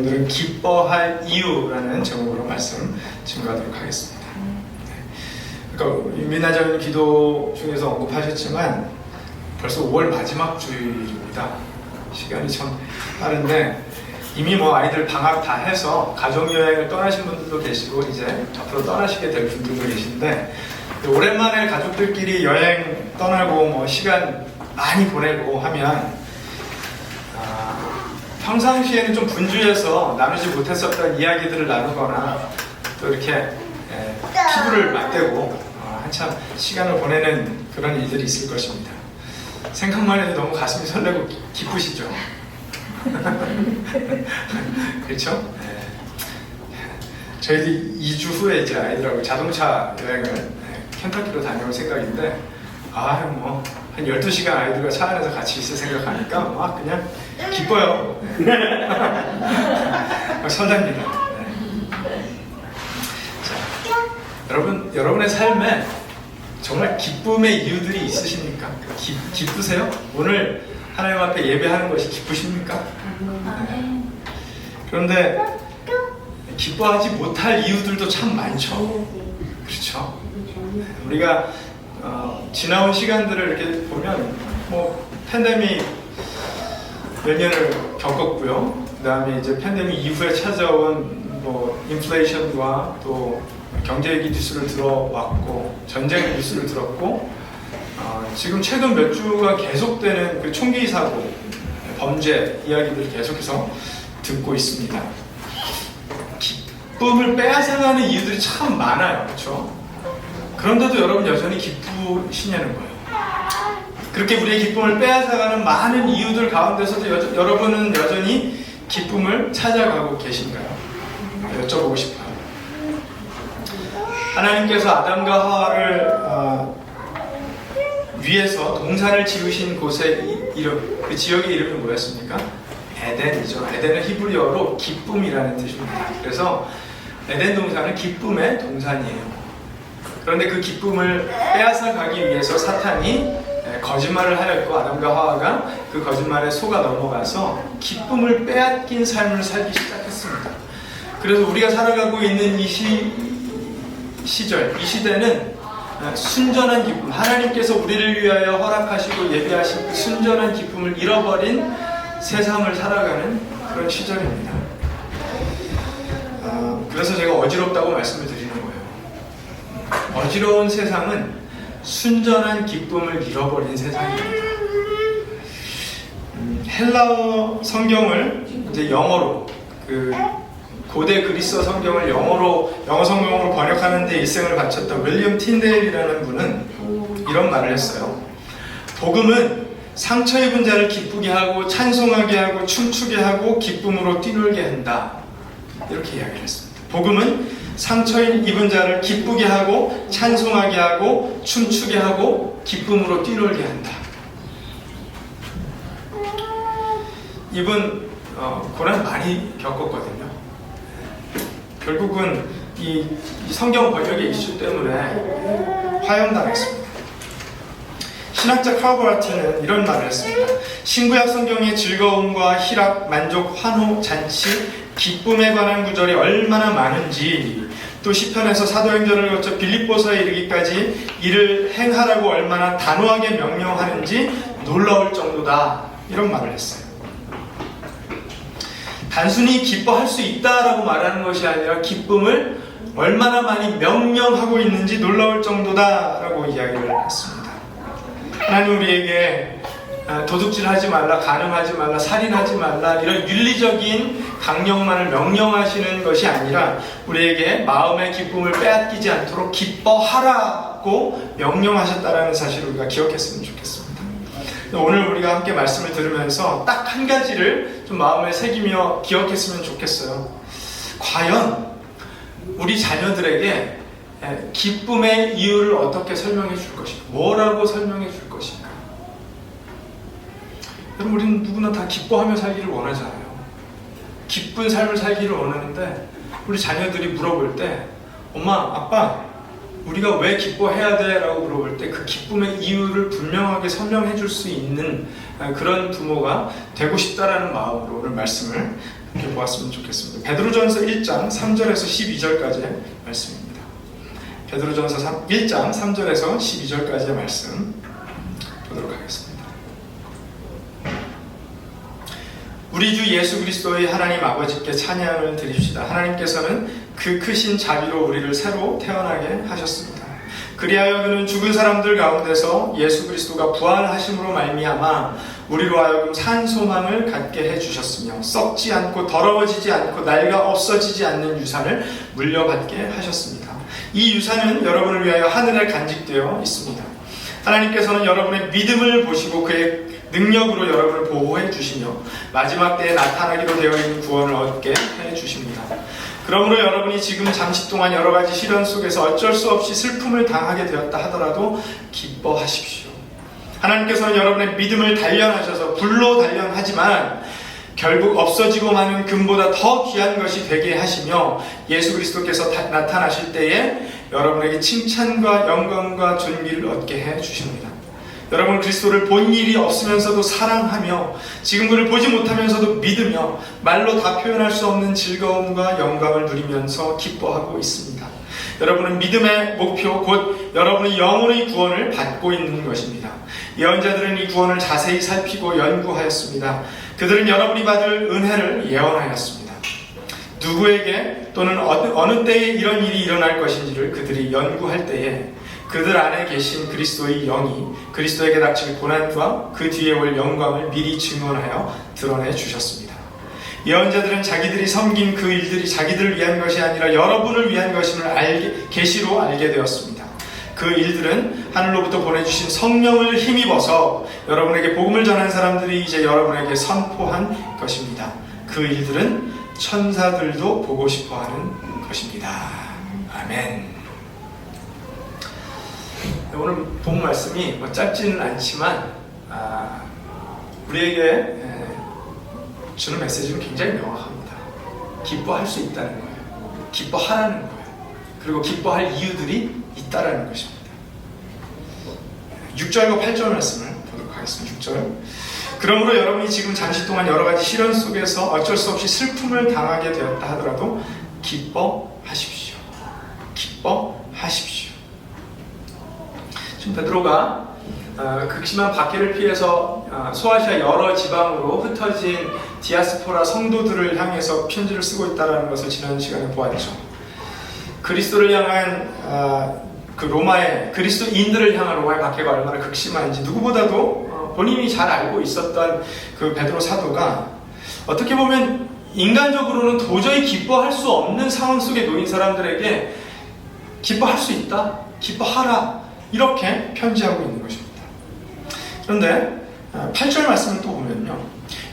오늘은 기뻐할 이유라는 제목으로 말씀 증거하도록 하겠습니다. 그러니까 윤민아장님 기도 중에서 언급하셨지만 벌써 5월 마지막 주일입니다. 시간이 참 빠른데 이미 아이들 방학 다 해서 가족여행을 떠나신 분들도 계시고 이제 앞으로 떠나시게 될 분들도 계신데 오랜만에 가족들끼리 여행 떠나고 시간 많이 보내고 하면 평상시에는 좀 분주해서 나누지 못했었던 이야기들을 나누거나 또 이렇게 피부를 맞대고 한참 시간을 보내는 그런 일들이 있을 것입니다. 생각만 해도 너무 가슴이 설레고 기쁘시죠? 그렇죠? 저희도 2주 후에 이제 아이들하고 자동차 여행을 켄터키로 다녀올 생각인데 한 12시간 아이들과 차 안에서 같이 있을 생각하니까 그냥 기뻐요. 설렙니다. 자, 여러분의 삶에 정말 기쁨의 이유들이 있으십니까? 기쁘세요? 오늘 하나님 앞에 예배하는 것이 기쁘십니까? 그런데 기뻐하지 못할 이유들도 참 많죠. 그렇죠? 우리가 지나온 시간들을 이렇게 보면 팬데믹 몇 년을 겪었고요. 그 다음에 이제 팬데믹 이후에 찾아온 인플레이션과 또 경제위기 뉴스를 들어왔고 전쟁 뉴스를 들었고 지금 최근 몇 주가 계속되는 그 총기 사고, 범죄 이야기들을 계속해서 듣고 있습니다. 기쁨을 빼앗아가는 이유들이 참 많아요. 그렇죠? 그런데도 여러분 여전히 기쁘시냐는 거예요. 그렇게 우리의 기쁨을 빼앗아가는 많은 이유들 가운데서도 여러분은 여전히 기쁨을 찾아가고 계신가요? 여쭤보고 싶어요. 하나님께서 아담과 하와를 위해서 동산을 지으신 곳의 이름, 그 지역의 이름이 뭐였습니까? 에덴이죠. 에덴은 히브리어로 기쁨이라는 뜻입니다. 그래서 에덴 동산은 기쁨의 동산이에요. 그런데 그 기쁨을 빼앗아 가기 위해서 사탄이 거짓말을 하였고 아담과 하와가 그 거짓말에 속아 넘어가서 기쁨을 빼앗긴 삶을 살기 시작했습니다. 그래서 우리가 살아가고 있는 이 시절, 이 시대는 순전한 기쁨, 하나님께서 우리를 위하여 허락하시고 예비하신 그 순전한 기쁨을 잃어버린 세상을 살아가는 그런 시절입니다. 그래서 제가 어지럽다고 말씀을 드리는 거예요. 어지러운 세상은 순전한 기쁨을 잃어버린 세상입니다. 헬라어 성경을 이제 영어로 고대 그리스 성경을 영어 성경으로 번역하는 데 일생을 바쳤던 윌리엄 틴데일이라는 분은 이런 말을 했어요. 복음은 상처 입은 자를 기쁘게 하고 찬송하게 하고 춤추게 하고 기쁨으로 뛰놀게 한다. 이렇게 이야기를 했습니다. 복음은 상처 입은 자를 기쁘게 하고 찬송하게 하고 춤추게 하고 기쁨으로 뛰놀게 한다. 이분 고난 많이 겪었거든요. 결국은 이 성경 번역의 이슈 때문에 화형당했습니다. 신학자 카버라티는 이런 말을 했습니다. 신구약 성경의 즐거움과 희락, 만족, 환호, 잔치, 기쁨에 관한 구절이 얼마나 많은지 또 시편에서 사도행전을 거쳐 빌립보서에 이르기까지 이를 행하라고 얼마나 단호하게 명령하는지 놀라울 정도다. 이런 말을 했어요. 단순히 기뻐할 수 있다라고 말하는 것이 아니라 기쁨을 얼마나 많이 명령하고 있는지 놀라울 정도다라고 이야기를 했습니다. 하나님 우리에게 도둑질하지 말라, 간음하지 말라, 살인하지 말라 이런 윤리적인 강령만을 명령하시는 것이 아니라 우리에게 마음의 기쁨을 빼앗기지 않도록 기뻐하라고 명령하셨다는 사실을 우리가 기억했으면 좋겠습니다. 오늘 우리가 함께 말씀을 들으면서 딱 한 가지를 좀 마음에 새기며 기억했으면 좋겠어요. 과연 우리 자녀들에게 기쁨의 이유를 어떻게 설명해 줄 것인가? 뭐라고 설명해 줄 것인가? 여러분 우리는 누구나 다 기뻐하며 살기를 원하잖아요. 기쁜 삶을 살기를 원하는데 우리 자녀들이 물어볼 때 엄마, 아빠 우리가 왜 기뻐해야 돼? 라고 물어볼 때 그 기쁨의 이유를 분명하게 설명해 줄 수 있는 그런 부모가 되고 싶다라는 마음으로 오늘 말씀을 이렇게 보았으면 좋겠습니다. 베드로전서 1장 3절에서 12절까지의 말씀입니다. 베드로전서 1장 3절에서 12절까지의 말씀 보도록 하겠습니다. 우리 주 예수 그리스도의 하나님 아버지께 찬양을 드립시다. 하나님께서는 그 크신 자비로 우리를 새로 태어나게 하셨습니다. 그리하여 그는 죽은 사람들 가운데서 예수 그리스도가 부활하심으로 말미암아 우리로 하여금 산 소망을 갖게 해주셨으며 썩지 않고 더러워지지 않고 낡아 없어지지 않는 유산을 물려받게 하셨습니다. 이 유산은 여러분을 위하여 하늘에 간직되어 있습니다. 하나님께서는 여러분의 믿음을 보시고 그의 능력으로 여러분을 보호해 주시며 마지막 때에 나타나기로 되어 있는 구원을 얻게 해 주십니다. 그러므로 여러분이 지금 잠시 동안 여러 가지 시련 속에서 어쩔 수 없이 슬픔을 당하게 되었다 하더라도 기뻐하십시오. 하나님께서는 여러분의 믿음을 단련하셔서 불로 단련하지만 결국 없어지고 마는 금보다 더 귀한 것이 되게 하시며 예수 그리스도께서 나타나실 때에 여러분에게 칭찬과 영광과 존귀를 얻게 해 주십니다. 여러분 그리스도를 본 일이 없으면서도 사랑하며 지금 그를 보지 못하면서도 믿으며 말로 다 표현할 수 없는 즐거움과 영광을 누리면서 기뻐하고 있습니다. 여러분은 믿음의 목표 곧 여러분의 영혼의 구원을 받고 있는 것입니다. 예언자들은 이 구원을 자세히 살피고 연구하였습니다. 그들은 여러분이 받을 은혜를 예언하였습니다. 누구에게 또는 어느 때에 이런 일이 일어날 것인지를 그들이 연구할 때에 그들 안에 계신 그리스도의 영이 그리스도에게 닥칠 고난과 그 뒤에 올 영광을 미리 증언하여 드러내 주셨습니다. 예언자들은 자기들이 섬긴 그 일들이 자기들을 위한 것이 아니라 여러분을 위한 것임을 계시로 알게 되었습니다. 그 일들은 하늘로부터 보내주신 성령을 힘입어서 여러분에게 복음을 전한 사람들이 이제 여러분에게 선포한 것입니다. 그 일들은 천사들도 보고 싶어하는 것입니다. 아멘. 오늘 본 말씀이 짧지는 않지만 우리에게 주는 메시지는 굉장히 명확합니다. 기뻐할 수 있다는 거예요. 기뻐하라는 거예요. 그리고 기뻐할 이유들이 있다라는 것입니다. 6절과 8절 말씀을 보도록 하겠습니다. 6절. 그러므로 여러분이 지금 잠시 동안 여러 가지 시련 속에서 어쩔 수 없이 슬픔을 당하게 되었다 하더라도 기뻐하십시오. 기뻐하십시오. 지금 베드로가 극심한 박해를 피해서 소아시아 여러 지방으로 흩어진 디아스포라 성도들을 향해서 편지를 쓰고 있다는 것을 지난 시간에 보았죠. 그리스도를 향한 그 로마의 그리스도인들을 향한 로마의 박해가 얼마나 극심한지 누구보다도 본인이 잘 알고 있었던 그 베드로 사도가 어떻게 보면 인간적으로는 도저히 기뻐할 수 없는 상황 속에 놓인 사람들에게 기뻐할 수 있다, 기뻐하라 이렇게 편지하고 있는 것입니다. 그런데 8절 말씀을 또 보면요,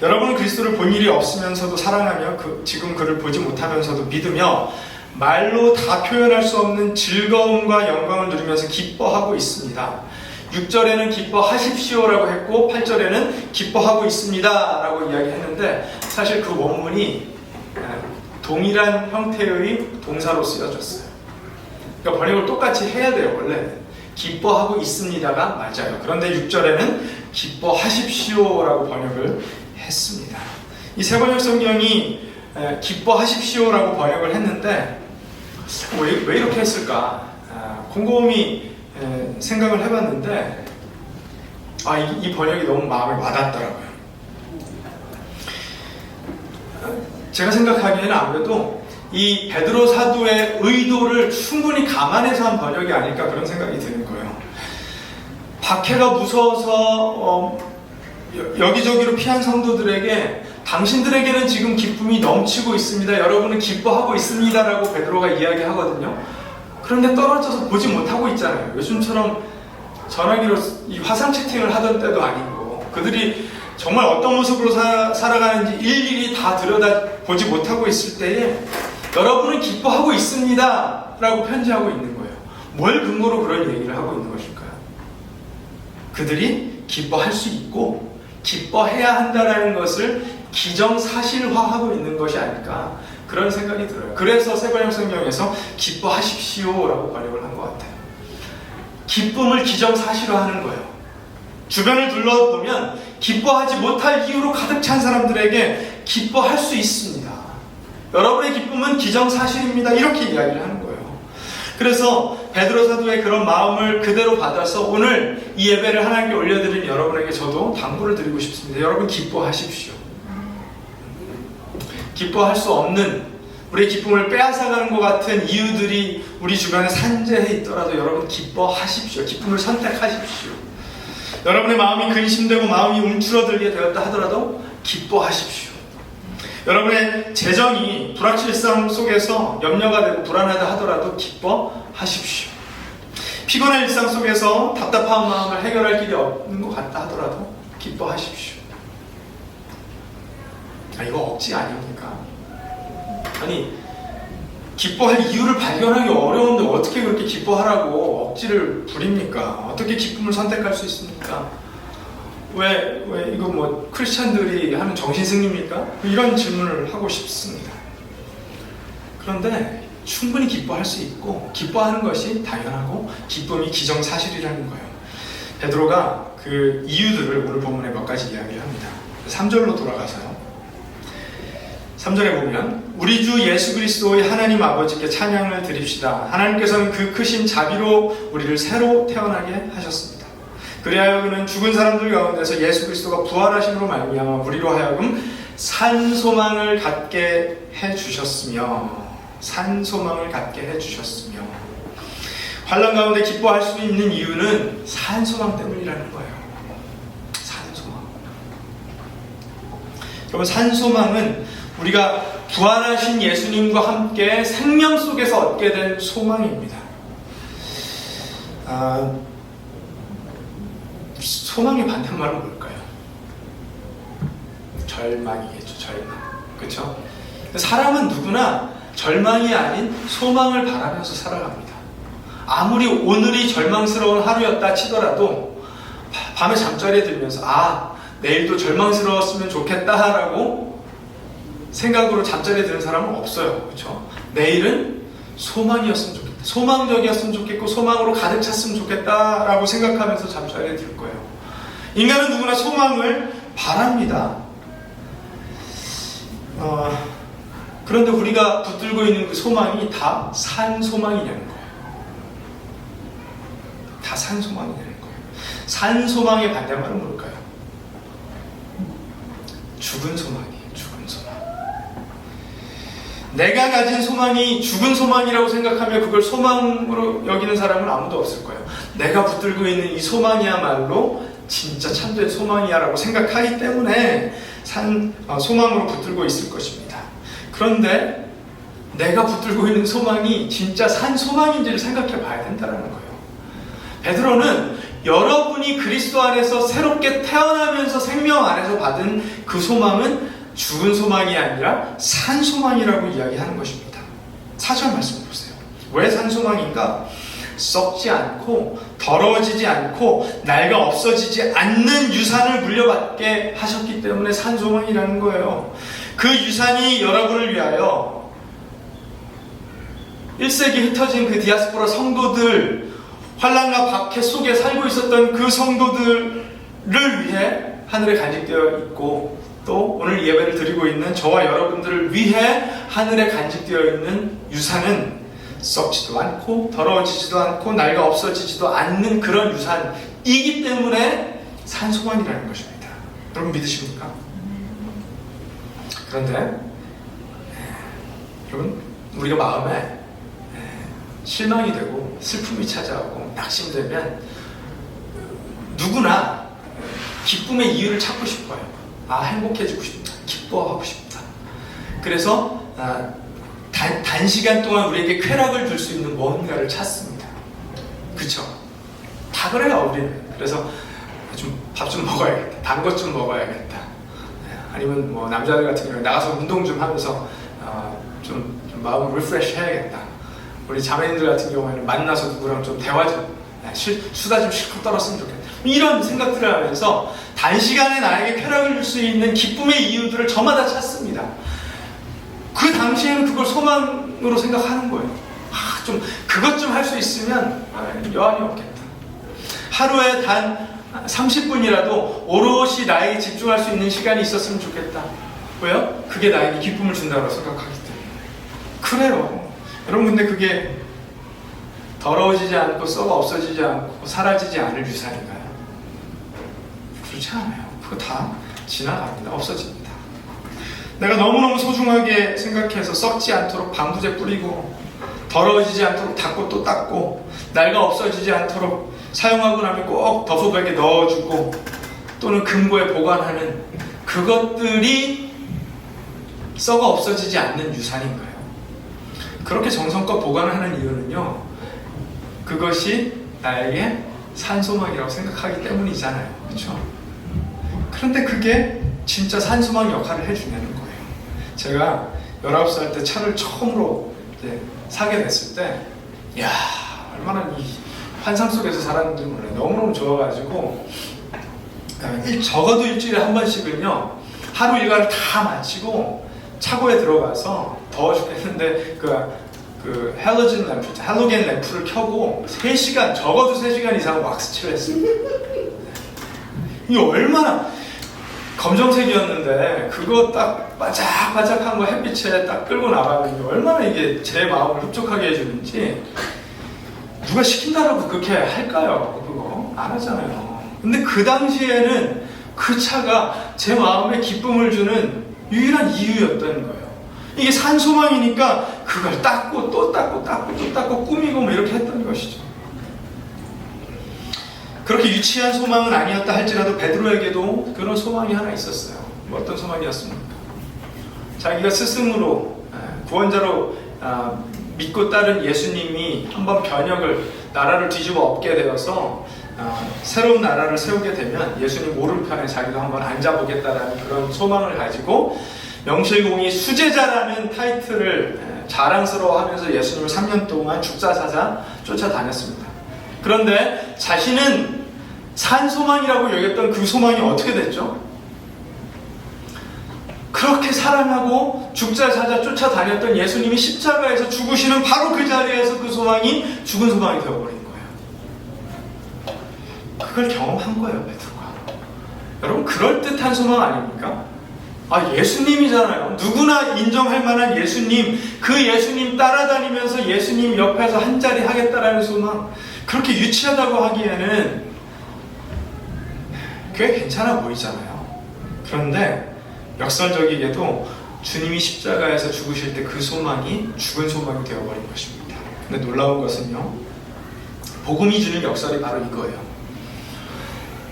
여러분은 그리스도를 본 일이 없으면서도 사랑하며 지금 그를 보지 못하면서도 믿으며 말로 다 표현할 수 없는 즐거움과 영광을 누리면서 기뻐하고 있습니다. 6절에는 기뻐하십시오라고 했고 8절에는 기뻐하고 있습니다 라고 이야기했는데 사실 그 원문이 동일한 형태의 동사로 쓰여졌어요. 그러니까 번역을 똑같이 해야 돼요. 원래는 기뻐하고 있습니다가 맞아요. 그런데 6절에는 기뻐하십시오라고 번역을 했습니다. 이 세 번역 성경이 기뻐하십시오라고 번역을 했는데 왜 이렇게 했을까? 곰곰이 생각을 해봤는데 이 번역이 너무 마음에 와닿더라고요. 제가 생각하기에는 아무래도 이 베드로 사도의 의도를 충분히 감안해서 한 번역이 아닐까 그런 생각이 드는 거예요. 박해가 무서워서 여기저기로 피한 성도들에게 당신들에게는 지금 기쁨이 넘치고 있습니다. 여러분은 기뻐하고 있습니다. 라고 베드로가 이야기하거든요. 그런데 떨어져서 보지 못하고 있잖아요. 요즘처럼 전화기로 이 화상 채팅을 하던 때도 아니고 그들이 정말 어떤 모습으로 살아가는지 일일이 다 들여다보지 못하고 있을 때에 여러분은 기뻐하고 있습니다. 라고 편지하고 있는 거예요. 뭘 근거로 그런 얘기를 하고 있는 것일까요? 그들이 기뻐할 수 있고 기뻐해야 한다는 것을 기정사실화하고 있는 것이 아닐까 그런 생각이 들어요. 그래서 세번역 성경에서 기뻐하십시오라고 번역을 한 것 같아요. 기쁨을 기정사실화하는 거예요. 주변을 둘러보면 기뻐하지 못할 이유로 가득 찬 사람들에게 기뻐할 수 있습니다. 기쁨은 기정사실입니다. 이렇게 이야기를 하는 거예요. 그래서 베드로 사도의 그런 마음을 그대로 받아서 오늘 이 예배를 하나님께 올려드린 여러분에게 저도 당부를 드리고 싶습니다. 여러분 기뻐하십시오. 기뻐할 수 없는, 우리의 기쁨을 빼앗아가는 것 같은 이유들이 우리 주변에 산재해 있더라도 여러분 기뻐하십시오. 기쁨을 선택하십시오. 여러분의 마음이 근심되고 마음이 움츠러들게 되었다 하더라도 기뻐하십시오. 여러분의 재정이 불확실성 속에서 염려가 되고 불안하다 하더라도 기뻐하십시오. 피곤한 일상 속에서 답답한 마음을 해결할 길이 없는 것 같다 하더라도 기뻐하십시오. 이거 억지 아닙니까? 아니, 기뻐할 이유를 발견하기 어려운데 어떻게 그렇게 기뻐하라고 억지를 부립니까? 어떻게 기쁨을 선택할 수 있습니까? 왜 이거 뭐 크리스찬들이 하는 정신승리입니까? 이런 질문을 하고 싶습니다. 그런데 충분히 기뻐할 수 있고 기뻐하는 것이 당연하고 기쁨이 기정사실이라는 거예요. 베드로가 그 이유들을 오늘 본문에 몇 가지 이야기를 합니다. 3절로 돌아가서요. 3절에 보면 우리 주 예수 그리스도의 하나님 아버지께 찬양을 드립시다. 하나님께서는 그 크신 자비로 우리를 새로 태어나게 하셨습니다. 그리하여 그는 죽은 사람들 가운데서 예수 그리스도가 부활하심으로 말미암아 우리로 하여금 산 소망을 갖게 해주셨으며 환난 가운데 기뻐할 수 있는 이유는 산 소망 때문이라는 거예요. 산 소망. 여러분, 산 소망은 우리가 부활하신 예수님과 함께 생명 속에서 얻게 된 소망입니다. 소망의 반대말은 뭘까요? 절망이겠죠. 절망. 그렇죠? 사람은 누구나 절망이 아닌 소망을 바라면서 살아갑니다. 아무리 오늘이 절망스러운 하루였다 치더라도 밤에 잠자리에 들면서 내일도 절망스러웠으면 좋겠다라고 생각으로 잠자리에 드는 사람은 없어요. 그렇죠? 내일은 소망이었으면 좋겠다. 소망적이었으면 좋겠고 소망으로 가득 찼으면 좋겠다라고 생각하면서 잠자리에 들 거예요. 인간은 누구나 소망을 바랍니다. 그런데 우리가 붙들고 있는 그 소망이 다 산 소망이냐는 거예요. 다 산 소망이냐는 거예요. 산 소망의 반대말은 뭘까요? 죽은 소망이에요. 죽은 소망. 내가 가진 소망이 죽은 소망이라고 생각하며 그걸 소망으로 여기는 사람은 아무도 없을 거예요. 내가 붙들고 있는 이 소망이야말로 진짜 참된 소망이야 라고 생각하기 때문에 소망으로 붙들고 있을 것입니다. 그런데 내가 붙들고 있는 소망이 진짜 산 소망인지를 생각해 봐야 된다는 거예요. 베드로는 여러분이 그리스도 안에서 새롭게 태어나면서 생명 안에서 받은 그 소망은 죽은 소망이 아니라 산 소망이라고 이야기하는 것입니다. 4절 말씀 보세요. 왜 산 소망인가? 썩지 않고 더러워지지 않고 낡아 없어지지 않는 유산을 물려받게 하셨기 때문에 산 소망이라는 거예요. 그 유산이 여러분을 위하여 1세기 흩어진 그 디아스포라 성도들, 환난과 박해 속에 살고 있었던 그 성도들을 위해 하늘에 간직되어 있고, 또 오늘 예배를 드리고 있는 저와 여러분들을 위해 하늘에 간직되어 있는 유산은 썩지도 않고 더러워지지도 않고 낡아 없어지지도 않는 그런 유산이기 때문에 산 소망이라는 것입니다. 여러분 믿으십니까? 그런데 여러분, 우리가 마음에 실망이 되고 슬픔이 찾아오고 낙심되면 누구나 기쁨의 이유를 찾고 싶어요. 행복해지고 싶다. 기뻐하고 싶다. 그래서 단시간 동안 우리에게 쾌락을 줄 수 있는 무언가를 찾습니다. 그쵸? 다 그래요, 우리는. 그래서 밥 좀 먹어야겠다. 단 것 좀 먹어야겠다. 아니면 뭐 남자들 같은 경우에 나가서 운동 좀 하면서 좀 마음을 리프레시 해야겠다. 우리 자매님들 같은 경우에는 만나서 누구랑 좀 대화 좀, 수다 좀 실컷 떨었으면 좋겠다. 이런 생각들을 하면서 단시간에 나에게 쾌락을 줄 수 있는 기쁨의 이유들을 저마다 찾습니다. 그 당시에는 그걸 소망으로 생각하는 거예요. 좀 그것 좀 할 수 있으면 여한이 없겠다. 하루에 단 30분이라도 오롯이 나에게 집중할 수 있는 시간이 있었으면 좋겠다. 왜요? 그게 나에게 기쁨을 준다고 생각하기 때문에. 그래요. 여러분, 근데 그게 더러워지지 않고 썩어 없어지지 않고 사라지지 않을 유산인가요? 그렇지 않아요. 그거 다 지나갑니다. 없어집니다. 내가 너무너무 소중하게 생각해서 썩지 않도록 방부제 뿌리고 더러워지지 않도록 닦고 또 닦고 낡아 없어지지 않도록 사용하고 나면 꼭 더프백에 넣어주고 또는 금고에 보관하는 그것들이 썩어 없어지지 않는 유산인가요? 그렇게 정성껏 보관하는 이유는요, 그것이 나에게 산소망이라고 생각하기 때문이잖아요. 그렇죠? 그런데 그게 진짜 산소망 역할을 해주냐는 거예요. 제가 19살 때 차를 처음으로 이제 사게 됐을 때, 이야, 얼마나 이 환상 속에서 살았는지 몰라요. 너무너무 좋아가지고, 적어도 일주일에 한 번씩은요, 하루 일과를 다 마치고 차고에 들어가서 더워 죽겠는데, 그 할로겐 램프를 켜고 3시간, 적어도 3시간 이상 왁스칠을 했습니다. 이게 얼마나 검정색이었는데 그거 딱 바짝바짝한 거 햇빛에 딱 끌고 나가면 얼마나 이게 제 마음을 흡족하게 해주는지. 누가 시킨다라고 그렇게 할까요? 그거 안 하잖아요. 근데 그 당시에는 그 차가 제 마음에 기쁨을 주는 유일한 이유였던 거예요. 이게 산소망이니까 그걸 닦고 또 닦고 닦고 또 닦고 꾸미고 뭐 이렇게 했던 것이죠. 그렇게 유치한 소망은 아니었다 할지라도 베드로에게도 그런 소망이 하나 있었어요. 뭐 어떤 소망이었습니까? 자기가 스승으로 구원자로 믿고 따른 예수님이 한번 변혁을 나라를 뒤집어 엎게 되어서 새로운 나라를 세우게 되면 예수님 오른편에 자기도 한번 앉아보겠다라는 그런 소망을 가지고 명실공히 수제자라는 타이틀을 자랑스러워하면서 예수님을 3년 동안 죽사사자 쫓아다녔습니다. 그런데 자신은 산소망이라고 여겼던 그 소망이 어떻게 됐죠? 그렇게 사랑하고 죽자사자 쫓아다녔던 예수님이 십자가에서 죽으시는 바로 그 자리에서 그 소망이 죽은 소망이 되어버린 거예요. 그걸 경험한 거예요, 베드로가. 여러분, 그럴듯한 소망 아닙니까? 예수님이잖아요. 누구나 인정할 만한 예수님, 그 예수님 따라다니면서 예수님 옆에서 한 자리 하겠다라는 소망, 그렇게 유치하다고 하기에는 꽤 괜찮아 보이잖아요. 그런데 역설적이게도 주님이 십자가에서 죽으실 때 그 소망이 죽은 소망이 되어버린 것입니다. 근데 놀라운 것은요, 복음이 주는 역설이 바로 이거예요.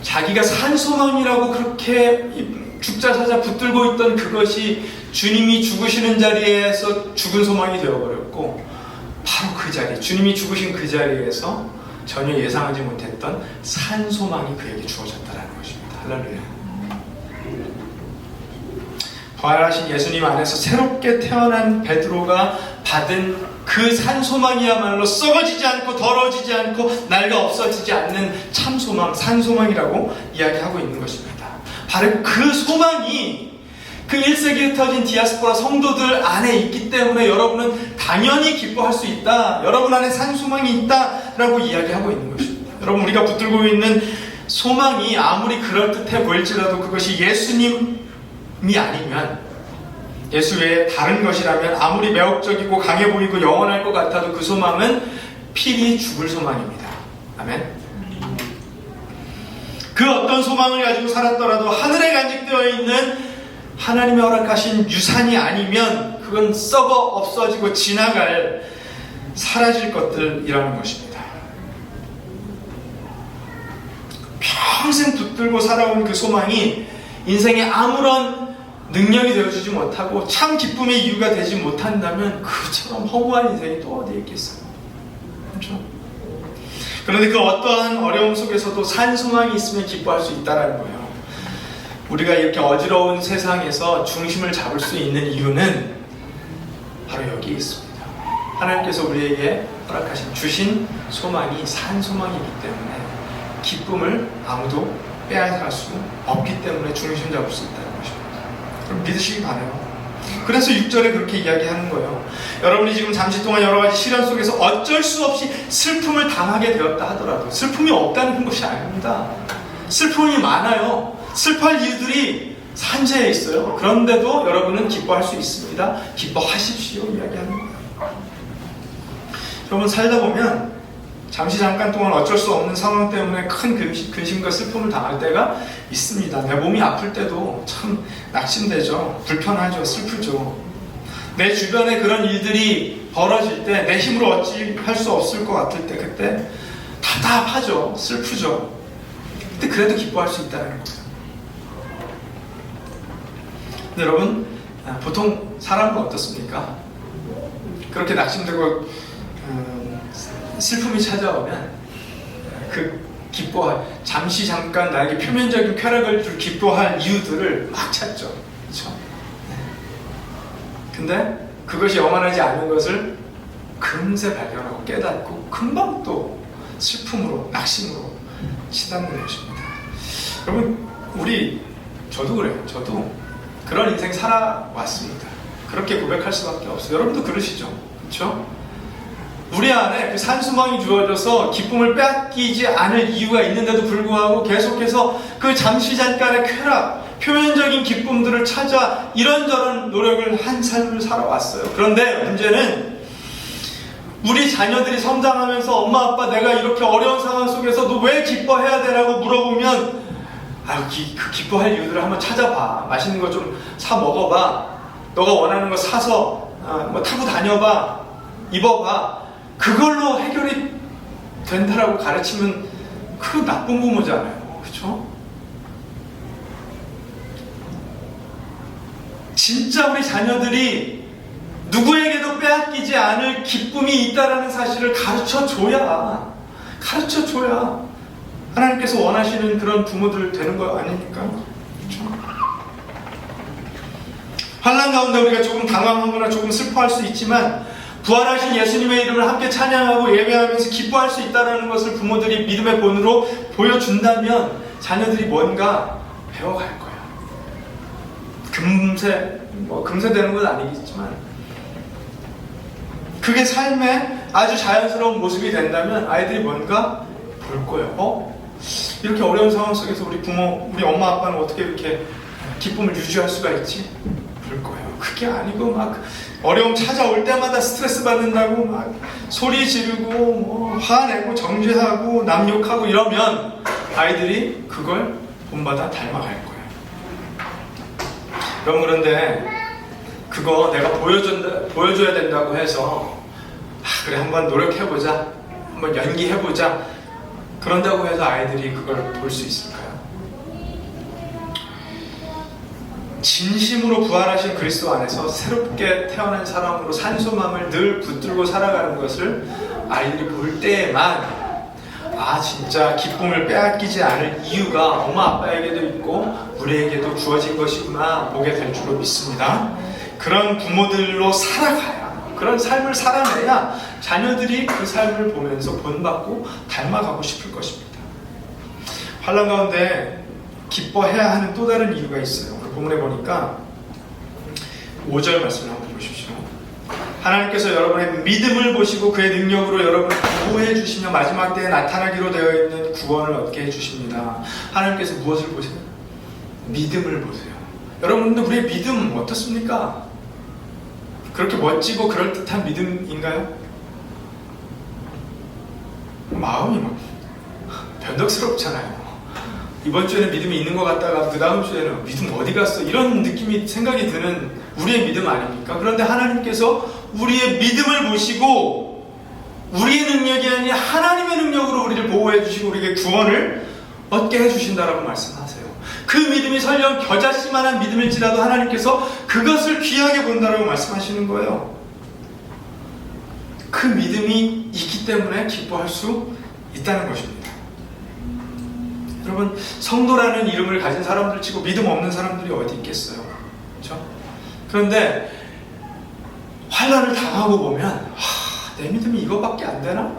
자기가 산 소망이라고 그렇게 죽자사자 붙들고 있던 그것이 주님이 죽으시는 자리에서 죽은 소망이 되어버렸고, 바로 그 자리, 주님이 죽으신 그 자리에서 전혀 예상하지 못했던 산 소망이 그에게 주어졌다는 것입니다. 할렐루야. 부활하신 예수님 안에서 새롭게 태어난 베드로가 받은 그 산 소망이야말로 썩어지지 않고 더러워지지 않고 낡아 없어지지 않는 참 소망, 산 소망이라고 이야기하고 있는 것입니다. 바로 그 소망이 그 1세기에 흩어진 디아스포라 성도들 안에 있기 때문에 여러분은 당연히 기뻐할 수 있다. 여러분 안에 산 소망이 있다라고 이야기하고 있는 것입니다. 여러분, 우리가 붙들고 있는 소망이 아무리 그럴듯해 보일지라도 그것이 예수님이 아니면, 예수 외에 다른 것이라면 아무리 매혹적이고 강해 보이고 영원할 것 같아도 그 소망은 필히 죽을 소망입니다. 아멘. 그 어떤 소망을 가지고 살았더라도 하늘에 간직되어 있는 하나님의 허락하신 유산이 아니면 그건 썩어 없어지고 지나갈, 사라질 것들이라는 것입니다. 평생 붙들고 살아온 그 소망이 인생에 아무런 능력이 되어주지 못하고 참 기쁨의 이유가 되지 못한다면 그처럼 허무한 인생이 또 어디에 있겠어요? 그렇죠? 그런데 그 어떠한 어려움 속에서도 산 소망이 있으면 기뻐할 수 있다는 거예요. 우리가 이렇게 어지러운 세상에서 중심을 잡을 수 있는 이유는 바로 여기에 있습니다. 하나님께서 우리에게 허락하신, 주신 소망이 산 소망이기 때문에 기쁨을 아무도 빼앗아갈 수 없기 때문에 중심 잡을 수 있다는 것입니다. 그럼 믿으시기 바라요. 그래서 6절에 그렇게 이야기하는 거예요. 여러분이 지금 잠시 동안 여러 가지 시련 속에서 어쩔 수 없이 슬픔을 당하게 되었다 하더라도 슬픔이 없다는 것이 아닙니다. 슬픔이 많아요. 슬퍼할 이유들이 산재해 있어요. 그런데도 여러분은 기뻐할 수 있습니다. 기뻐하십시오 이야기하는 거예요. 여러분, 살다 보면 잠시 잠깐 동안 어쩔 수 없는 상황 때문에 큰 근심과 슬픔을 당할 때가 있습니다. 내 몸이 아플 때도 참 낙심되죠. 불편하죠. 슬프죠. 내 주변에 그런 일들이 벌어질 때 내 힘으로 어찌 할 수 없을 것 같을 때 그때 답답하죠. 슬프죠. 근데 그래도 기뻐할 수 있다는 거예요. 근데 여러분, 보통 사람은 어떻습니까? 그렇게 낙심되고 슬픔이 찾아오면 그 기뻐할, 잠시 잠깐 나에게 표면적인 쾌락을 줄 기뻐할 이유들을 막 찾죠. 그렇죠? 근데 그것이 영원하지 않은 것을 금세 발견하고 깨닫고 금방 또 슬픔으로, 낙심으로 치닫는 것입니다. 여러분, 저도 그래요. 저도 그런 인생 살아왔습니다. 그렇게 고백할 수밖에 없어요. 여러분도 그러시죠? 그렇죠? 우리 안에 그 산수망이 주어져서 기쁨을 빼앗기지 않을 이유가 있는데도 불구하고 계속해서 그 잠시 잠깐의 쾌락, 표면적인 기쁨들을 찾아 이런저런 노력을 한 삶을 살아왔어요. 그런데 문제는 우리 자녀들이 성장하면서 엄마 아빠 내가 이렇게 어려운 상황 속에서 너 왜 기뻐해야 되라고 물어보면 그 기뻐할 이유들을 한번 찾아봐. 맛있는 거 좀 사 먹어봐. 너가 원하는 거 사서 뭐 타고 다녀봐. 입어봐. 그걸로 해결이 된다라고 가르치면 그 나쁜 부모잖아요. 그렇죠? 진짜 우리 자녀들이 누구에게도 빼앗기지 않을 기쁨이 있다라는 사실을 가르쳐줘야 하나님께서 원하시는 그런 부모들 되는 거 아닙니까? 그렇죠? 환난 가운데 우리가 조금 당황하거나 조금 슬퍼할 수 있지만 부활하신 예수님의 이름을 함께 찬양하고 예배하면서 기뻐할 수 있다는 것을 부모들이 믿음의 본으로 보여준다면 자녀들이 뭔가 배워갈 거야. 금세 되는 건 아니겠지만 그게 삶의 아주 자연스러운 모습이 된다면 아이들이 뭔가 볼 거예요. 이렇게 어려운 상황 속에서 우리 엄마 아빠는 어떻게 이렇게 기쁨을 유지할 수가 있지? 볼 거예요. 그게 아니고 막 어려움 찾아올 때마다 스트레스 받는다고 막 소리 지르고 뭐 화내고 정죄하고 남욕하고 이러면 아이들이 그걸 본받아 닮아갈 거예요. 여러분, 그런데 그거 내가 보여줘야 된다고 해서 그래 한번 노력해보자, 한번 연기해보자 그런다고 해서 아이들이 그걸 볼 수 있을까요? 진심으로 부활하신 그리스도 안에서 새롭게 태어난 사람으로 산소망을 늘 붙들고 살아가는 것을 아이들이 볼 때에만 진짜 기쁨을 빼앗기지 않을 이유가 엄마 아빠에게도 있고 우리에게도 주어진 것이구나 보게 될 줄로 믿습니다. 그런 부모들로 살아가야, 그런 삶을 살아내야 자녀들이 그 삶을 보면서 본받고 닮아가고 싶을 것입니다. 환난 가운데 기뻐해야 하는 또 다른 이유가 있어요. 본문에 보니까 5절 말씀을 한번 보십시오. 하나님께서 여러분의 믿음을 보시고 그의 능력으로 여러분을 보호해 주시며 마지막 때에 나타나기로 되어 있는 구원을 얻게 해주십니다. 하나님께서 무엇을 보세요? 믿음을 보세요. 여러분들 우리의 믿음 어떻습니까? 그렇게 멋지고 그럴듯한 믿음인가요? 마음이 막 변덕스럽잖아요. 이번 주에는 믿음이 있는 것 같다가 그 다음 주에는 믿음 어디 갔어? 이런 느낌이 생각이 드는 우리의 믿음 아닙니까? 그런데 하나님께서 우리의 믿음을 보시고 우리의 능력이 아닌 하나님의 능력으로 우리를 보호해 주시고 우리에게 구원을 얻게 해주신다라고 말씀하세요. 그 믿음이 설령 겨자씨만한 믿음일지라도 하나님께서 그것을 귀하게 본다라고 말씀하시는 거예요. 그 믿음이 있기 때문에 기뻐할 수 있다는 것입니다. 여러분, 성도라는 이름을 가진 사람들 치고 믿음 없는 사람들이 어디 있겠어요? 그렇죠? 그런데 환난을 당하고 보면 내 믿음이 이거밖에 안 되나?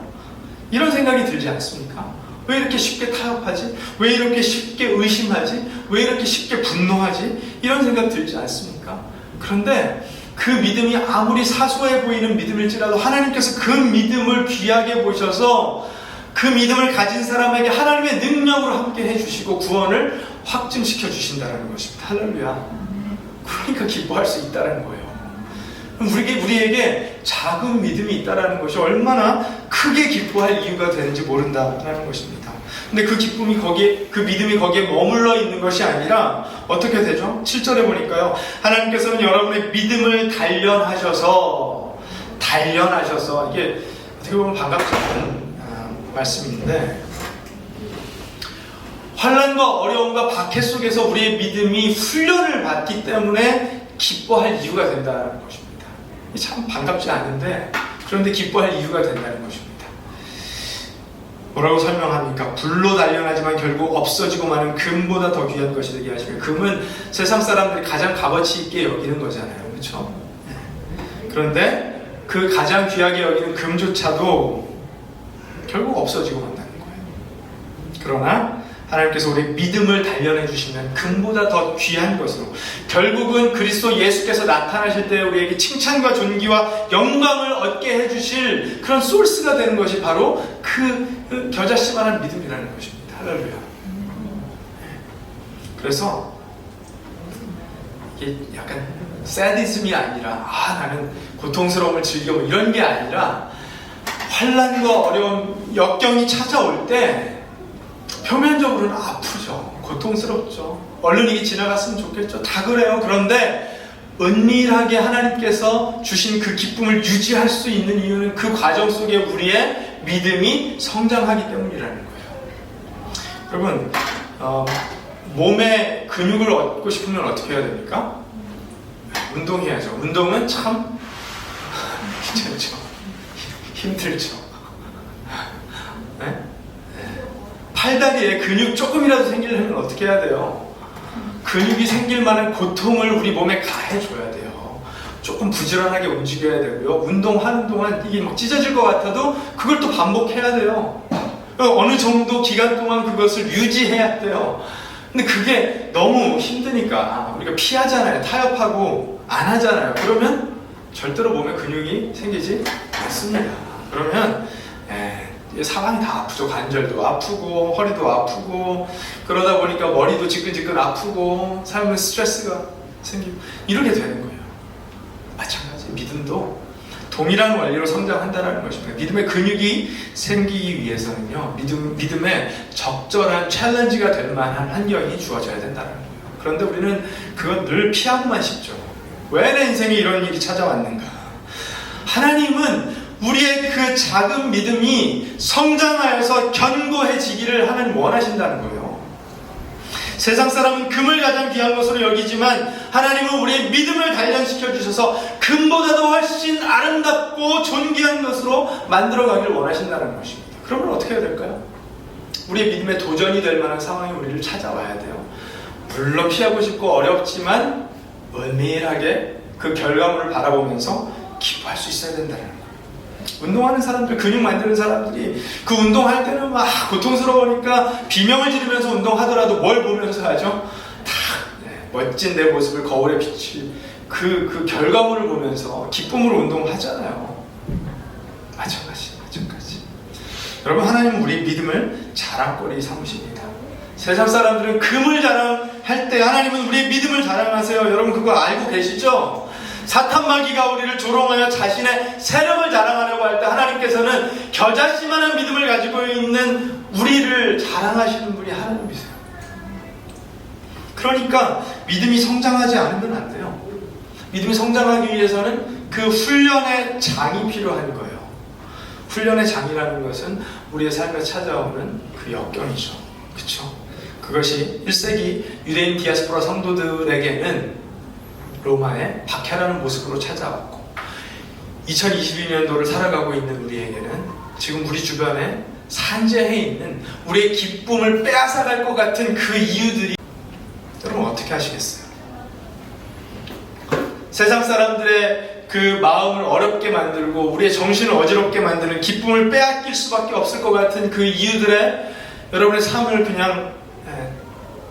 이런 생각이 들지 않습니까? 왜 이렇게 쉽게 타협하지? 왜 이렇게 쉽게 의심하지? 왜 이렇게 쉽게 분노하지? 이런 생각 들지 않습니까? 그런데 그 믿음이 아무리 사소해 보이는 믿음일지라도 하나님께서 그 믿음을 귀하게 보셔서 그 믿음을 가진 사람에게 하나님의 능력으로 함께 해주시고 구원을 확증시켜 주신다는 것입니다. 할렐루야. 그러니까 기뻐할 수 있다는 거예요. 우리에게 작은 믿음이 있다는 것이 얼마나 크게 기뻐할 이유가 되는지 모른다라는 것입니다. 근데 그 기쁨이 거기에, 그 믿음이 거기에 머물러 있는 것이 아니라 어떻게 되죠? 7절에 보니까요, 하나님께서는 여러분의 믿음을 단련하셔서, 이게 어떻게 보면 반갑지 않은 말씀인데, 환난과 어려움과 박해 속에서 우리의 믿음이 훈련을 받기 때문에 기뻐할 이유가 된다는 것입니다. 참 반갑지 않은데, 그런데 기뻐할 이유가 된다는 것입니다. 뭐라고 설명합니까? 불로 단련하지만 결국 없어지고 마는 금보다 더 귀한 것이 되게 하시며, 금은 세상 사람들이 가장 값어치 있게 여기는 거잖아요. 그렇죠? 그런데 그 가장 귀하게 여기는 금조차도 결국 없어지고 만다는 거예요. 그러나 하나님께서 우리의 믿음을 단련해 주시면 금보다 더 귀한 것으로, 결국은 그리스도 예수께서 나타나실 때 우리에게 칭찬과 존귀와 영광을 얻게 해주실 그런 소스가 되는 것이 바로 그 겨자씨만한 믿음이라는 것입니다. 할렐루야. 그래서 이게 약간 새디즘이 아니라 나는 고통스러움을 즐겨 이런 게 아니라, 환난과 어려움, 역경이 찾아올 때 표면적으로는 아프죠. 고통스럽죠. 얼른 이게 지나갔으면 좋겠죠. 다 그래요. 그런데 은밀하게 하나님께서 주신 그 기쁨을 유지할 수 있는 이유는 그 과정 속에 우리의 믿음이 성장하기 때문이라는 거예요. 여러분, 몸에 근육을 얻고 싶으면 어떻게 해야 됩니까? 운동해야죠. 운동은 참 귀찮죠. 힘들죠. 네? 팔다리에 근육 조금이라도 생기려면 어떻게 해야 돼요? 근육이 생길 만한 고통을 우리 몸에 가해줘야 돼요. 조금 부지런하게 움직여야 되고요. 운동하는 동안 이게 막 찢어질 것 같아도 그걸 또 반복해야 돼요. 어느 정도 기간 동안 그것을 유지해야 돼요. 근데 그게 너무 힘드니까 우리가 피하잖아요. 타협하고 안 하잖아요. 그러면 절대로 몸에 근육이 생기지 않습니다. 그러면 사방이 다 아프죠. 관절도 아프고 허리도 아프고, 그러다 보니까 머리도 지끈지끈 아프고 삶에 스트레스가 생기고 이렇게 되는 거예요. 마찬가지 믿음도 동일한 원리로 성장한다는 것입니다. 믿음의 근육이 생기기 위해서는요, 믿음에 적절한 챌린지가 될 만한 환경이 주어져야 된다는 거예요. 그런데 우리는 그건 늘 피하고만 싶죠. 왜 내 인생에 이런 일이 찾아왔는가? 하나님은 우리의 그 작은 믿음이 성장하여서 견고해지기를 하나님 원하신다는 거예요. 세상 사람은 금을 가장 귀한 것으로 여기지만 하나님은 우리의 믿음을 단련시켜 주셔서 금보다도 훨씬 아름답고 존귀한 것으로 만들어가기를 원하신다는 것입니다. 그러면 어떻게 해야 될까요? 우리의 믿음의 도전이 될 만한 상황이 우리를 찾아와야 돼요. 물론 피하고 싶고 어렵지만 은밀하게 그 결과물을 바라보면서 기뻐할 수 있어야 된다는 거예요. 운동하는 사람들, 근육 만드는 사람들이 그 운동할 때는 막 고통스러우니까 비명을 지르면서 운동하더라도 뭘 보면서 하죠? 다 멋진 내 모습을 거울에 비친 그 결과물을 보면서 기쁨으로 운동하잖아요. 마찬가지. 여러분, 하나님은 우리 믿음을 자랑거리 삼으십니다. 세상 사람들은 금을 자랑할 때 하나님은 우리의 믿음을 자랑하세요. 여러분 그거 알고 계시죠? 사탄 마귀가 우리를 조롱하여 자신의 세력을 자랑하려고 할 때 하나님께서는 겨자씨만한 믿음을 가지고 있는 우리를 자랑하시는 분이 하나님이세요. 그러니까 믿음이 성장하지 않으면 안 돼요. 믿음이 성장하기 위해서는 그 훈련의 장이 필요한 거예요. 훈련의 장이라는 것은 우리의 삶에 찾아오는 그 역경이죠. 그렇죠? 그것이 1세기 유대인 디아스포라 성도들에게는 로마의 박해라는 모습으로 찾아왔고, 2022년도를 살아가고 있는 우리에게는 지금 우리 주변에 산재해 있는 우리의 기쁨을 빼앗아갈 것 같은 그 이유들이, 여러분 어떻게 하시겠어요? 세상 사람들의 그 마음을 어렵게 만들고 우리의 정신을 어지럽게 만드는 기쁨을 빼앗길 수밖에 없을 것 같은 그 이유들에 여러분의 삶을 그냥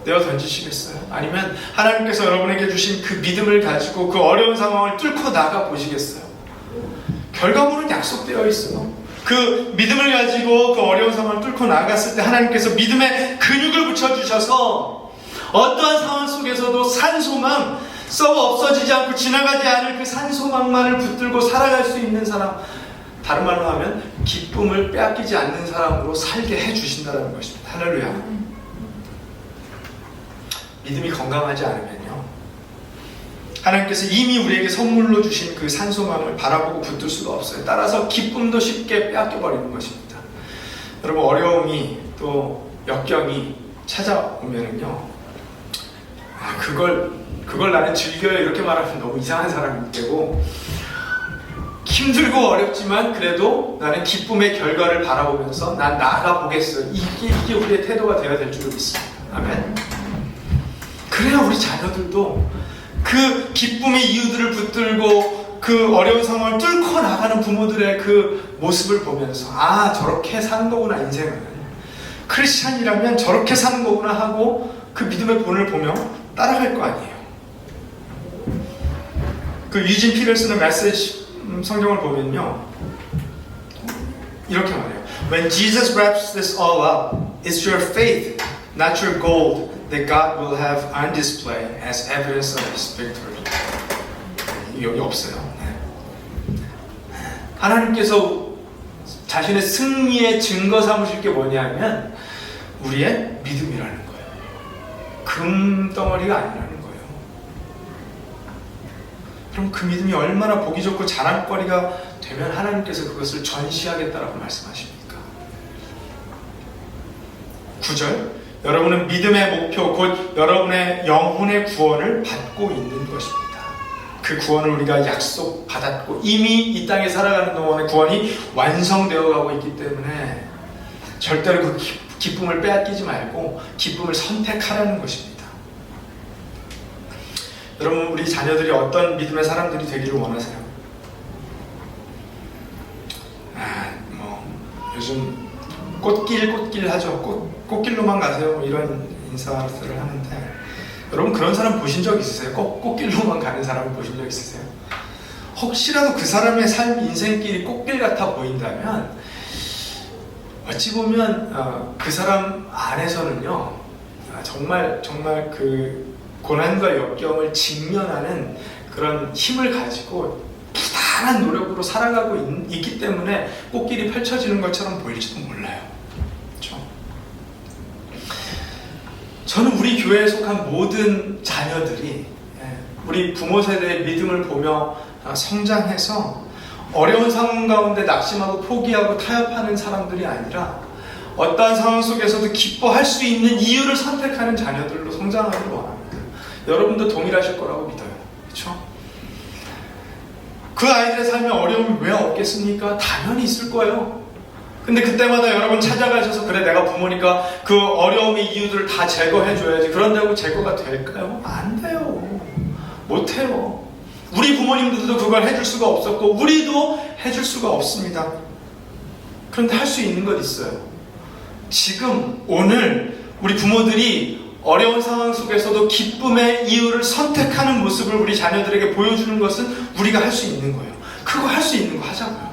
내어 던지시겠어요? 아니면 하나님께서 여러분에게 주신 그 믿음을 가지고 그 어려운 상황을 뚫고 나가 보시겠어요? 결과물은 약속되어 있어요. 그 믿음을 가지고 그 어려운 상황을 뚫고 나갔을 때 하나님께서 믿음의 근육을 붙여주셔서 어떠한 상황 속에서도 산소망, 썩어 없어지지 않고 지나가지 않을 그 산소망만을 붙들고 살아갈 수 있는 사람, 다른 말로 하면 기쁨을 빼앗기지 않는 사람으로 살게 해주신다는 것입니다. 할렐루야. 믿음이 건강하지 않으면요, 하나님께서 이미 우리에게 선물로 주신 그 산소망을 바라보고 붙들 수가 없어요. 따라서 기쁨도 쉽게 빼앗겨버리는 것입니다. 여러분, 어려움이 또 역경이 찾아오면은요, 그걸 나는 즐겨요 이렇게 말하면 너무 이상한 사람이 되고, 힘들고 어렵지만 그래도 나는 기쁨의 결과를 바라보면서 난 나아가 보겠어요. 이게 우리의 태도가 되어야 될 줄 믿습니다. 아멘. 그래야 우리 자녀들도 그 기쁨의 이유들을 붙들고 그 어려운 상황을 뚫고 나가는 부모들의 그 모습을 보면서, 아, 저렇게 사는 거구나, 인생은. 크리스찬이라면 저렇게 사는 거구나 하고 그 믿음의 본을 보며 따라갈 거 아니에요. 그 유진 피터슨의 메시지 성경을 보면요, 이렇게 말해요. When Jesus wraps this all up, it's your faith, not your gold, that God will have on display as evidence of His victory. 여기 없어요. 하나님께서 자신의 승리의 증거 삼으실 게 뭐냐면 우리의 믿음이라는 거예요. 금덩어리가 아니라는 거예요. 그럼 그 믿음이 얼마나 보기 좋고 자랑거리가 되면 하나님께서 그것을 전시하겠다라고 말씀하십니까? 9절, 여러분은 믿음의 목표 곧 여러분의 영혼의 구원을 받고 있는 것입니다. 그 구원을 우리가 약속받았고 이미 이 땅에 살아가는 동안에 구원이 완성되어 가고 있기 때문에 절대로 그 기쁨을 빼앗기지 말고 기쁨을 선택하라는 것입니다. 여러분, 우리 자녀들이 어떤 믿음의 사람들이 되기를 원하세요? 요즘 꽃길 하죠. 꽃길로만 가세요. 뭐 이런 인사들을 하는데, 여러분 그런 사람 보신 적 있으세요? 꽃길로만 가는 사람 보신 적 있으세요? 혹시라도 그 사람의 삶, 인생길이 꽃길 같아 보인다면 어찌 보면 그 사람 안에서는요, 정말 그 고난과 역경을 직면하는 그런 힘을 가지고 부단한 노력으로 살아가고 있기 때문에 꽃길이 펼쳐지는 것처럼 보일지도 몰라요. 그렇죠? 저는 우리 교회에 속한 모든 자녀들이 우리 부모 세대의 믿음을 보며 성장해서 어려운 상황 가운데 낙심하고 포기하고 타협하는 사람들이 아니라 어떠한 상황 속에서도 기뻐할 수 있는 이유를 선택하는 자녀들로 성장하기를 원합니다. 여러분도 동일하실 거라고 믿어요. 그렇죠? 그 아이들의 삶에 어려움이 왜 없겠습니까? 당연히 있을 거예요. 근데 그때마다 여러분 찾아가셔서, 그래 내가 부모니까 그 어려움의 이유들을 다 제거해줘야지, 그런다고 제거가 될까요? 안 돼요. 못해요. 우리 부모님들도 그걸 해줄 수가 없었고 우리도 해줄 수가 없습니다. 그런데 할 수 있는 것 있어요. 지금 오늘 우리 부모들이 어려운 상황 속에서도 기쁨의 이유를 선택하는 모습을 우리 자녀들에게 보여주는 것은 우리가 할 수 있는 거예요. 그거 할 수 있는 거 하자고요.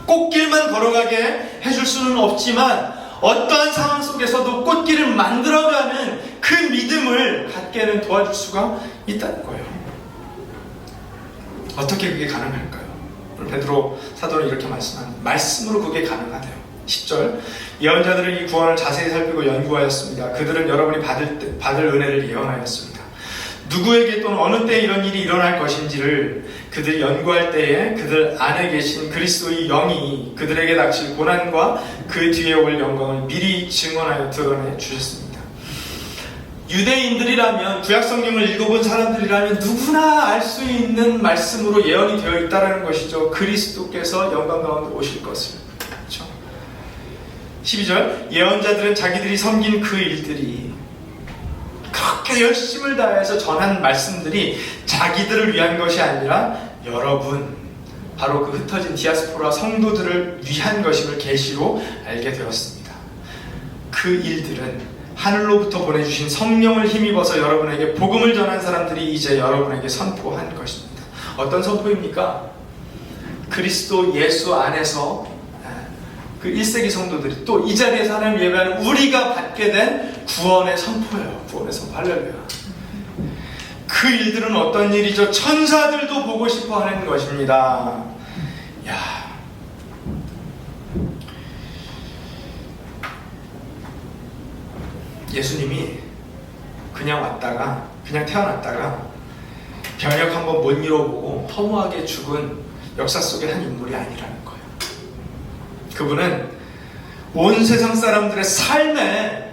꽃길만 걸어가게 해줄 수는 없지만 어떠한 상황 속에서도 꽃길을 만들어가는 그 믿음을 갖게는 도와줄 수가 있다는 거예요. 어떻게 그게 가능할까요? 오늘 베드로 사도는 이렇게 말씀합니다. 말씀으로 그게 가능하대요. 10절, 예언자들은 이 구원을 자세히 살피고 연구하였습니다. 그들은 여러분이 받을 은혜를 예언하였습니다. 누구에게 또는 어느 때에 이런 일이 일어날 것인지를 그들이 연구할 때에 그들 안에 계신 그리스도의 영이 그들에게 닥칠 고난과 그 뒤에 올 영광을 미리 증언하여 드러내 주셨습니다. 유대인들이라면, 구약성경을 읽어본 사람들이라면 누구나 알 수 있는 말씀으로 예언이 되어 있다는 것이죠. 그리스도께서 영광 가운데 오실 것을. 그렇죠? 12절, 예언자들은 자기들이 섬긴 그 일들이, 그렇게 열심을 다해서 전한 말씀들이 자기들을 위한 것이 아니라 여러분, 바로 그 흩어진 디아스포라 성도들을 위한 것임을 계시로 알게 되었습니다. 그 일들은 하늘로부터 보내주신 성령을 힘입어서 여러분에게 복음을 전한 사람들이 이제 여러분에게 선포한 것입니다. 어떤 선포입니까? 그리스도 예수 안에서 그 1세기 성도들이 또 이 자리에서 하나님 예배하는 우리가 받게 된 구원의 선포예요. 구원의 선포. 할렐루야. 그 일들은 어떤 일이죠? 천사들도 보고 싶어 하는 것입니다. 야, 예수님이 그냥 왔다가, 그냥 태어났다가 병역 한번 못 이뤄보고 허무하게 죽은 역사 속의 한 인물이 아니라는 거예요. 그분은 온 세상 사람들의 삶에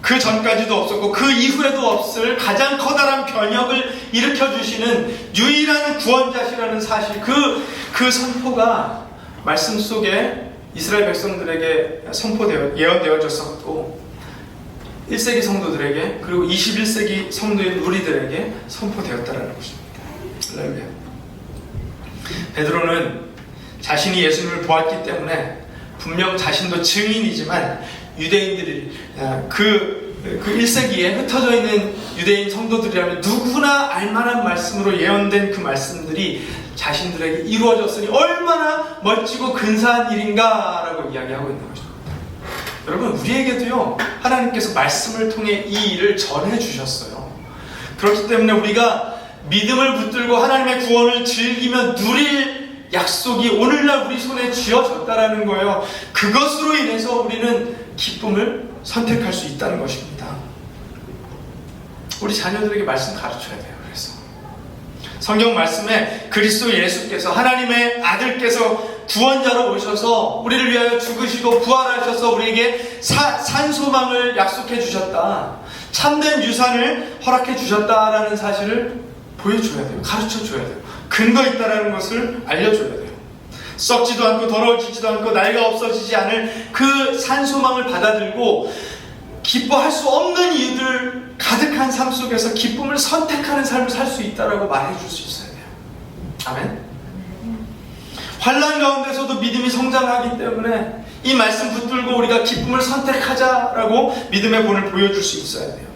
그 전까지도 없었고 그 이후에도 없을 가장 커다란 변혁을 일으켜주시는 유일한 구원자시라는 사실, 그 선포가 말씀 속에 이스라엘 백성들에게 예언되어졌었고 1세기 성도들에게, 그리고 21세기 성도인 우리들에게 선포되었다는 것입니다. 할렐루야. 베드로는 자신이 예수님을 보았기 때문에 분명 자신도 증인이지만 유대인들이 그 1세기에 흩어져 있는 유대인 성도들이라면 누구나 알만한 말씀으로 예언된 그 말씀들이 자신들에게 이루어졌으니 얼마나 멋지고 근사한 일인가 라고 이야기하고 있는 것입니다. 여러분, 우리에게도요 하나님께서 말씀을 통해 이 일을 전해주셨어요. 그렇기 때문에 우리가 믿음을 붙들고 하나님의 구원을 즐기며 누릴 약속이 오늘날 우리 손에 쥐어졌다라는 거예요. 그것으로 인해서 우리는 기쁨을 선택할 수 있다는 것입니다. 우리 자녀들에게 말씀 가르쳐야 돼요. 그래서 성경 말씀에 그리스도 예수께서, 하나님의 아들께서 구원자로 오셔서 우리를 위하여 죽으시고 부활하셔서 우리에게 산소망을 약속해 주셨다, 참된 유산을 허락해 주셨다라는 사실을 보여줘야 돼요. 가르쳐 줘야 돼요. 근거 있다라는 것을 알려줘야 돼요. 썩지도 않고 더러워지지도 않고 나이가 없어지지 않을 그 산소망을 받아들고 기뻐할 수 없는 이유들 가득한 삶 속에서 기쁨을 선택하는 삶을 살 수 있다라고 말해줄 수 있어야 돼요. 아멘. 환난 가운데서도 믿음이 성장하기 때문에 이 말씀 붙들고 우리가 기쁨을 선택하자라고 믿음의 본을 보여줄 수 있어야 돼요.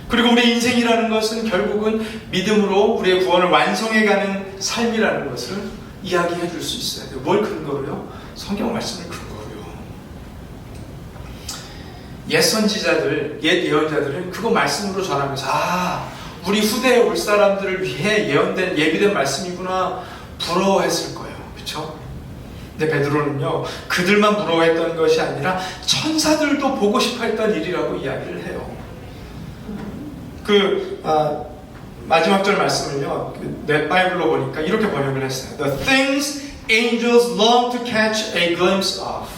그리고 우리의 인생이라는 것은 결국은 믿음으로 우리의 구원을 완성해가는 삶이라는 것을 이야기해 줄 수 있어야 돼요. 뭘 근거로요? 성경 말씀을 근거로요. 옛 선지자들, 옛 예언자들은 그거 말씀으로 전하면서 우리 후대에 올 사람들을 위해 예언된, 예비된 말씀이구나 부러워했을 거예요. 그렇죠? 근데 베드로는요 그들만 부러워했던 것이 아니라 천사들도 보고 싶어 했던 일이라고 이야기를 해요. 마지막 절 말씀을요 내 바이블로 보니까 이렇게 번역을 했어요. The things angels long to catch a glimpse of.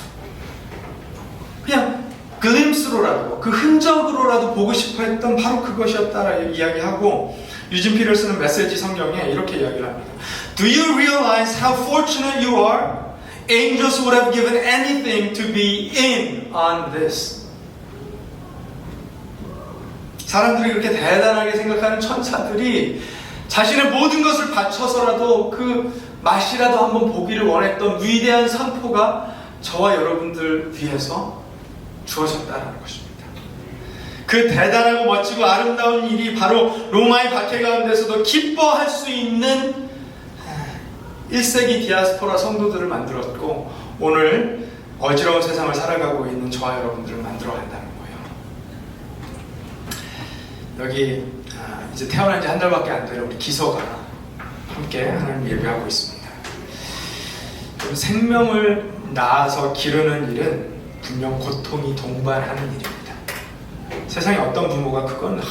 그냥 glimpse로라도, 그 흔적으로라도 보고 싶어 했던 바로 그것이었다라고 이야기하고, 유진 피터슨은 메시지 성경에 이렇게 이야기를 합니다. Do you realize how fortunate you are? Angels would have given anything to be in on this. 사람들이 그렇게 대단하게 생각하는 천사들이 자신의 모든 것을 바쳐서라도 그 맛이라도 한번 보기를 원했던 위대한 선포가 저와 여러분들 위해서 주어졌다는 것입니다. 그 대단하고 멋지고 아름다운 일이 바로 로마의 박해 가운데서도 기뻐할 수 있는 1세기 디아스포라 성도들을 만들었고, 오늘 어지러운 세상을 살아가고 있는 저와 여러분들을 만들어 간다는 거예요. 여기 이제 태어난 지 한 달밖에 안 되는 우리 기서가 함께 하나님 예배하고 있습니다. 생명을 낳아서 기르는 일은 분명 고통이 동반하는 일입니다. 세상에 어떤 부모가 그건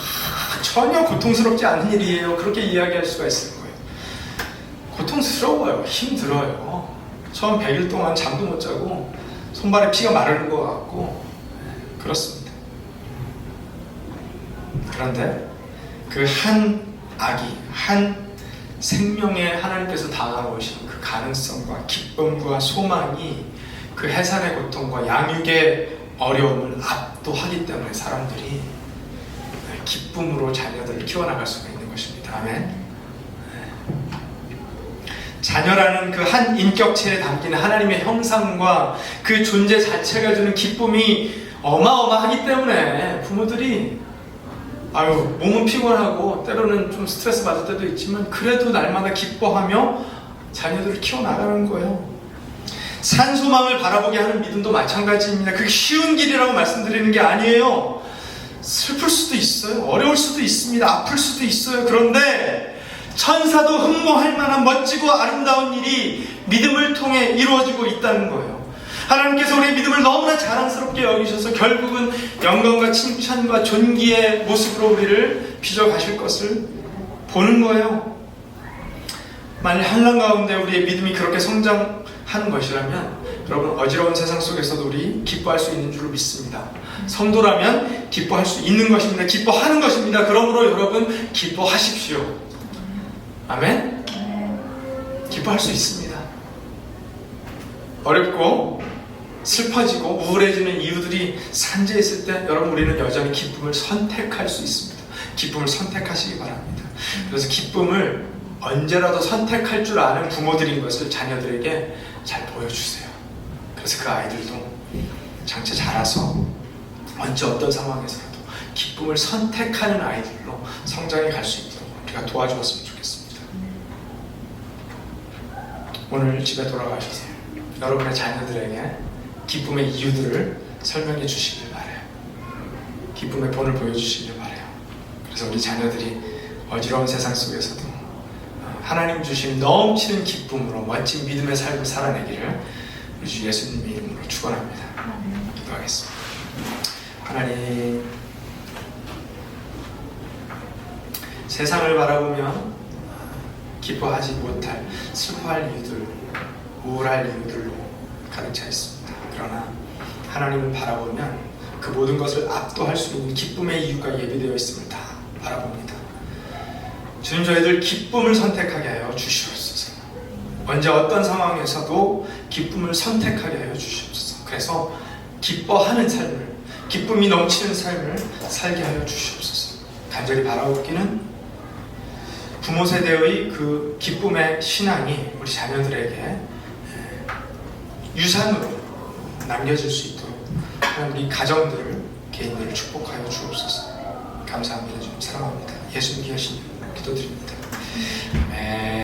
전혀 고통스럽지 않은 일이에요 그렇게 이야기할 수가 있을 거예요. 고통스러워요. 힘들어요. 처음 100일 동안 잠도 못 자고 손발에 피가 마르는 것 같고 그렇습니다. 그런데 그 한 아기, 한 생명에 하나님께서 다가오신 그 가능성과 기쁨과 소망이 그 해산의 고통과 양육의 어려움을 압도하기 때문에 사람들이 기쁨으로 자녀들을 키워나갈 수가 있는 것입니다. 아멘. 자녀라는 그 한 인격체에 담긴 하나님의 형상과 그 존재 자체가 주는 기쁨이 어마어마하기 때문에 부모들이 몸은 피곤하고 때로는 좀 스트레스 받을 때도 있지만 그래도 날마다 기뻐하며 자녀들을 키워나가는 거예요. 산소망을 바라보게 하는 믿음도 마찬가지입니다. 그게 쉬운 길이라고 말씀드리는 게 아니에요. 슬플 수도 있어요. 어려울 수도 있습니다. 아플 수도 있어요. 그런데 천사도 흠모할 만한 멋지고 아름다운 일이 믿음을 통해 이루어지고 있다는 거예요. 하나님께서 우리의 믿음을 너무나 자랑스럽게 여기셔서 결국은 영광과 칭찬과 존귀의 모습으로 우리를 빚어가실 것을 보는 거예요. 만일 한란 가운데 우리의 믿음이 그렇게 성장하는 것이라면 여러분, 어지러운 세상 속에서도 우리 기뻐할 수 있는 줄로 믿습니다. 성도라면 기뻐할 수 있는 것입니다. 기뻐하는 것입니다. 그러므로 여러분, 기뻐하십시오. 아멘? 기뻐할 수 있습니다. 어렵고 슬퍼지고 우울해지는 이유들이 산재했을 때 여러분, 우리는 여전히 기쁨을 선택할 수 있습니다. 기쁨을 선택하시기 바랍니다. 그래서 기쁨을 언제라도 선택할 줄 아는 부모들인 것을 자녀들에게 잘 보여주세요. 그래서 그 아이들도 장차 자라서 언제 어떤 상황에서라도 기쁨을 선택하는 아이들로 성장해 갈 수 있도록 우리가 도와주었으면 좋겠습니다. 오늘 집에 돌아가셔서 여러분의 자녀들에게 기쁨의 이유들을 설명해 주시길 바라요. 기쁨의 본을 보여주시길 바라요. 그래서 우리 자녀들이 어지러운 세상 속에서도 하나님 주신 넘치는 기쁨으로 멋진 믿음의 삶을 살아내기를 우리 주 예수님 이름으로 축원합니다. 기도하겠습니다. 하나님, 세상을 바라보면 기뻐하지 못할, 슬퍼할 이유들, 우울할 이유들로 가득 차 있습니다. 그러나 하나님을 바라보면 그 모든 것을 압도할 수 있는 기쁨의 이유가 예비되어 있음을 다 바라봅니다. 주님, 저희들 기쁨을 선택하게 하여 주시옵소서. 언제 어떤 상황에서도 기쁨을 선택하게 하여 주시옵소서. 그래서 기뻐하는 삶을, 기쁨이 넘치는 삶을 살게 하여 주시옵소서. 간절히 바라옵기는 부모 세대의 그 기쁨의 신앙이 우리 자녀들에게 유산으로 남겨질 수 있도록 우리 가정들을, 개인들을 축복하여 주옵소서. 감사합니다. 주님 사랑합니다. 예수님 귀하신 이름으로 기도드립니다.